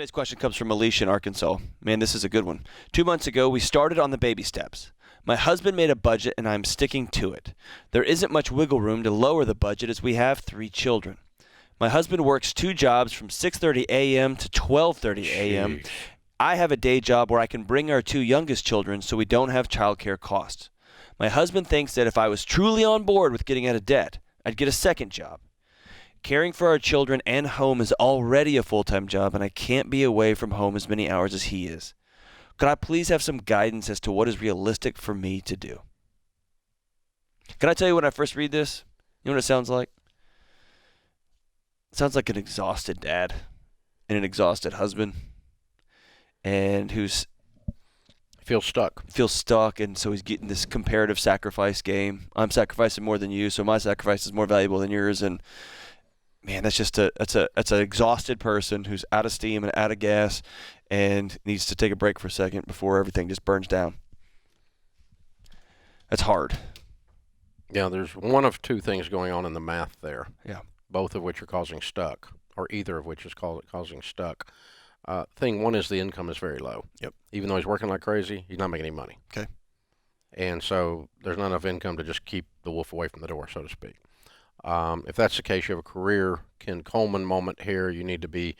Today's question comes from Alicia in Arkansas. Man, this is a good one. 2 months ago, we started on the baby steps. My husband made a budget, and I'm sticking to it. There isn't much wiggle room to lower the budget as we have 3 children. My husband works 2 jobs from 6:30 a.m. to 12:30 a.m. Jeez. I have a day job where I can bring our 2 youngest children so we don't have childcare costs. My husband thinks that if I was truly on board with getting out of debt, I'd get a second job. Caring for our children and home is already a full-time job, and I can't be away from home as many hours as he is. Could I please have some guidance as to what is realistic for me to do? Can I tell you when I first read this? You know what it sounds like? It sounds like an exhausted dad and an exhausted husband, and who's Feels stuck, and so he's getting this comparative sacrifice game. I'm sacrificing more than you, so my sacrifice is more valuable than yours, and man, that's an exhausted person who's out of steam and out of gas and needs to take a break for a second before everything just burns down. That's hard. Yeah, there's one of 2 things going on in the math there. Yeah. Both of which are causing stuck, or either of which is causing stuck. Thing one is the income is very low. Yep. Even though he's working like crazy, he's not making any money. Okay. And so there's not enough income to just keep the wolf away from the door, so to speak. If that's the case, you have a career Ken Coleman moment here. You need to be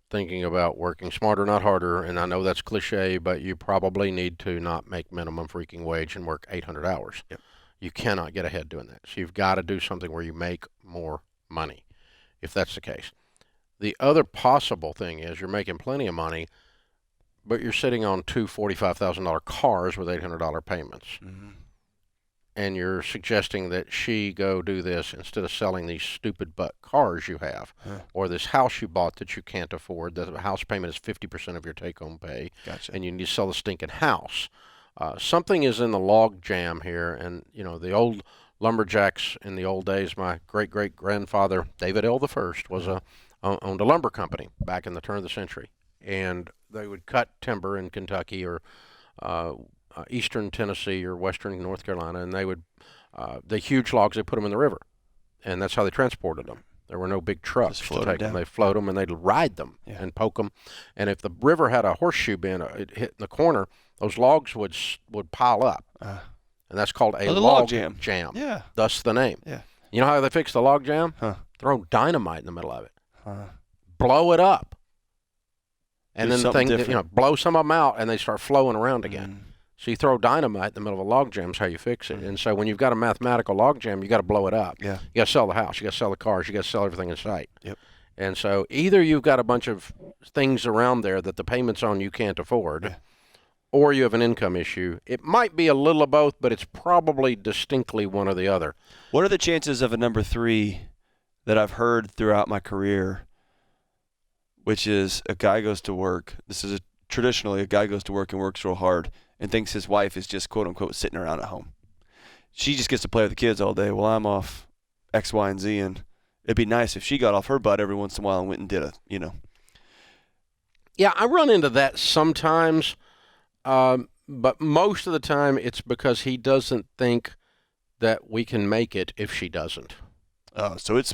thinking about working smarter, not harder. And I know that's cliche, but you probably need to not make minimum freaking wage and work 800 hours. Yep. You cannot get ahead doing that. So you've got to do something where you make more money, if that's the case. The other possible thing is you're making plenty of money, but you're sitting on 2 $45,000 cars with $800 payments. Mm-hmm. And you're suggesting that she go do this instead of selling these stupid butt cars you have, or this house you bought that you can't afford. The house payment is 50% of your take-home pay, Gotcha. and you need to sell the stinking house. Something is in the log jam here, and you know the old lumberjacks in the old days. My great-great-grandfather David L. I owned a lumber company back in the turn of the century, and they would cut timber in Kentucky or eastern Tennessee or western North Carolina, and they would the huge logs, they put them in the river, and that's how they transported them. There were no big trucks to take them. They float them and they'd ride them and poke them, and if the river had a horseshoe bend, it hit in the corner, those logs would pile up, and that's called a log jam. Yeah, thus the name. Yeah. You know how they fix the log jam? Throw dynamite in the middle of it, blow it up, and then the thing, blow some of them out, and they start flowing around again. So you throw dynamite in the middle of a log jam is how you fix it. And so when you've got a mathematical log jam, you got to blow it up. Yeah. You got to sell the house. You got to sell the cars. You got to sell everything in sight. Yep. And so either you've got a bunch of things around there that the payments on you can't afford, or you have an income issue. It might be a little of both, but it's probably distinctly one or the other. What are the chances of a number 3 that I've heard throughout my career, which is a guy goes to work. This is traditionally a guy goes to work and works real hard and thinks his wife is just quote unquote sitting around at home. She just gets to play with the kids all day. Well, I'm off X, Y, and Z, and it'd be nice if she got off her butt every once in a while and went and did it, Yeah, I run into that sometimes, but most of the time it's because he doesn't think that we can make it if she doesn't. Oh, so it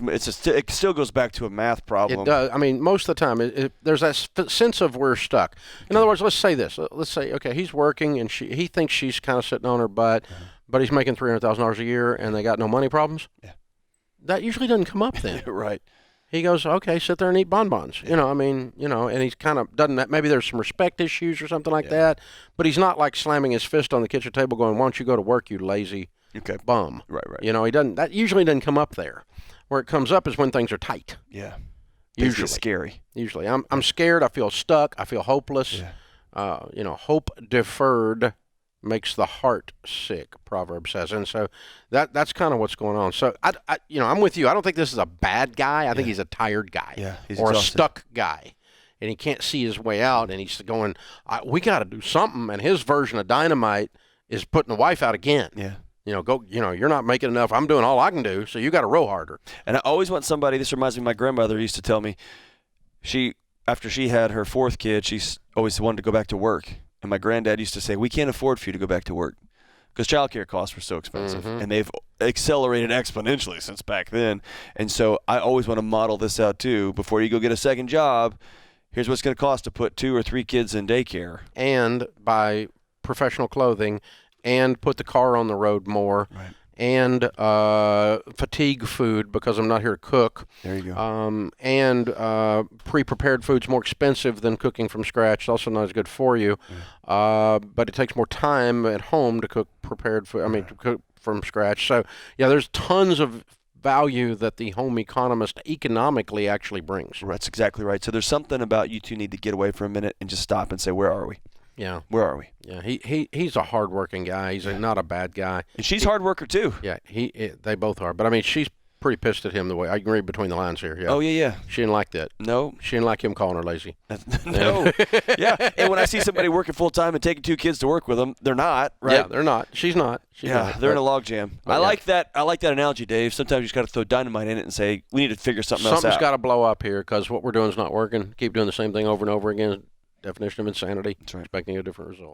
still goes back to a math problem. It does. I mean, most of the time, there's that sense of we're stuck. In other words, let's say this. Let's say, okay, he's working, and he thinks she's kind of sitting on her butt, but he's making $300,000 a year, and they got no money problems. Yeah. That usually doesn't come up then. Right. He goes, okay, sit there and eat bonbons. Yeah. And he's kind of doesn't. Maybe there's some respect issues or something like that, but he's not like slamming his fist on the kitchen table going, why don't you go to work, you lazy bum. Right. He doesn't. That usually doesn't come up there. Where it comes up is when things are tight. Yeah. Usually scary. Usually. I'm scared. I feel stuck. I feel hopeless. Yeah. Hope deferred makes the heart sick, Proverb says. And so that's kind of what's going on. So, I'm with you. I don't think this is a bad guy. I think he's a tired guy. Yeah, he's or exhausted. A stuck guy. And he can't see his way out. And he's going, we got to do something. And his version of dynamite is putting the wife out again. Yeah. You're not making enough. I'm doing all I can do, so you got to row harder. And I always want somebody, this reminds me of my grandmother used to tell me, after she had her 4th kid, she always wanted to go back to work. And my granddad used to say, we can't afford for you to go back to work because childcare costs were so expensive. Mm-hmm. And they've accelerated exponentially since back then. And so I always want to model this out too. Before you go get a second job, here's what's going to cost to put 2 or 3 kids in daycare. And buy professional clothing and put the car on the road more. Right. And fatigue food because I'm not here to cook. There you go. And pre-prepared food's more expensive than cooking from scratch. It's also not as good for you. But it takes more time at home to cook prepared food. To cook from scratch. So, yeah, there's tons of value that the home economist economically actually brings. That's exactly right. So there's something about you two need to get away for a minute and just stop and say, where are we? Yeah. Where are we? Yeah, he's a hard-working guy. He's not a bad guy. And she's a hard worker, too. Yeah, they both are. But, she's pretty pissed at him the way I can read between the lines here. Yeah. Oh, yeah. She didn't like that. No. She didn't like him calling her lazy. No. Yeah. And when I see somebody working full-time and taking 2 kids to work with them, they're not, right? Yeah, they're not. She's not. They're in a logjam. I like that analogy, Dave. Sometimes you just got to throw dynamite in it and say, we need to figure something else out. Something's got to blow up here because what we're doing is not working. Keep doing the same thing over and over again. Definition of insanity. That's right. Expecting a different result.